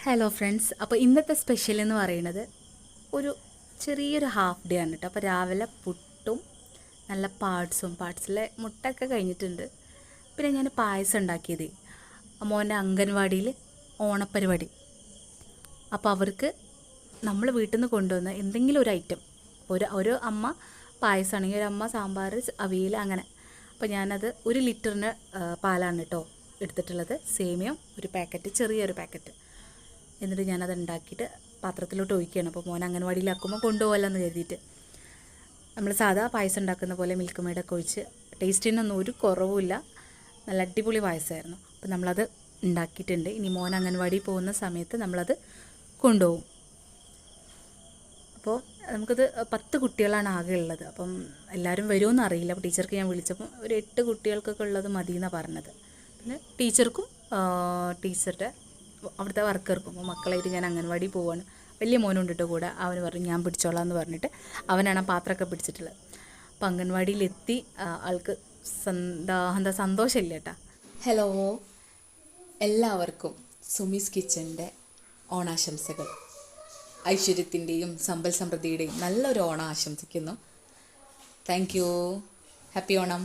Hello friends, അപ്പോൾ ഇന്നത്തെ special എന്ന് പറയുന്നത് ഒരു ചെറിയൊരു ഹാഫ് ഡേ ആണ് കേട്ടോ. അപ്പോൾ രാവിലെ പുട്ടും നല്ല പാർട്സിലെ മുട്ടയൊക്കെ കഴിഞ്ഞിട്ടുണ്ട്. പിന്നെ ഞാൻ പായസം ഉണ്ടാക്കിയത് മോൻ്റെ അംഗൻവാടിയിൽ ഓണപ്പരിപാടി. അപ്പോൾ അവർക്ക് നമ്മൾ വീട്ടിൽ നിന്ന് കൊണ്ടുവന്ന എന്തെങ്കിലും ഒരു ഐറ്റം, ഒരു അമ്മ പായസമാണെങ്കിൽ ഒരു അമ്മ സാമ്പാർ, അവിയൽ, അങ്ങനെ. അപ്പോൾ ഞാനത് 1 ലിറ്ററിന് പാലാണ് കേട്ടോ എടുത്തിട്ടുള്ളത്. സേമിയം ഒരു പാക്കറ്റ്, ചെറിയൊരു പാക്കറ്റ്. എന്നിട്ട് ഞാനത് ഉണ്ടാക്കിയിട്ട് പാത്രത്തിലോട്ട് ഒഴിക്കുകയാണ്. അപ്പോൾ മോൻ അംഗൻവാടിയിലാക്കുമ്പോൾ കൊണ്ടുപോകല്ലോ എന്ന് കരുതിയിട്ട് നമ്മൾ സാധാ പായസം ഉണ്ടാക്കുന്ന പോലെ മിൽക്ക് മെയ്ഡൊക്കെ ഒഴിച്ച് ടേസ്റ്റിനൊന്നും ഒരു കുറവുമില്ല. നല്ല അടിപൊളി പായസമായിരുന്നു. അപ്പോൾ നമ്മളത് ഉണ്ടാക്കിയിട്ടുണ്ട്. ഇനി മോൻ അംഗൻവാടി പോകുന്ന സമയത്ത് നമ്മളത് കൊണ്ടുപോകും. അപ്പോൾ നമുക്കത് 10 കുട്ടികളാണ് ആകെ ഉള്ളത്. അപ്പം എല്ലാവരും വരുമോയെന്ന് അറിയില്ല. അപ്പോൾ ടീച്ചർക്ക് ഞാൻ വിളിച്ചപ്പം ഒരു 8 കുട്ടികൾക്കൊക്കെ ഉള്ളത് മതി എന്നാണ് പറഞ്ഞത്. പിന്നെ ടീച്ചർക്കും ടീച്ചറുടെ അവിടുത്തെ വർക്കർക്കും. അപ്പോൾ മക്കളായിട്ട് ഞാൻ അംഗൻവാടി പോവാണ്. വലിയ മോനുണ്ട് കേട്ടോ കൂടെ. അവന് പറഞ്ഞു ഞാൻ പിടിച്ചോളാം എന്ന് പറഞ്ഞിട്ട് അവനാണ് ആ പാത്രമൊക്കെ പിടിച്ചിട്ടുള്ളത്. അപ്പോൾ അംഗൻവാടിയിലെത്തി. ആൾക്ക് എന്താ സന്തോഷമില്ല കേട്ടോ. ഹലോ, എല്ലാവർക്കും സുമീസ് കിച്ചൻ്റെ ഓണാശംസകൾ. ഐശ്വര്യത്തിൻ്റെയും സമ്പൽ സമൃദ്ധിയുടെയും നല്ലൊരു ഓണം ആശംസിക്കുന്നു. Thank you. ഹാപ്പി ഓണം.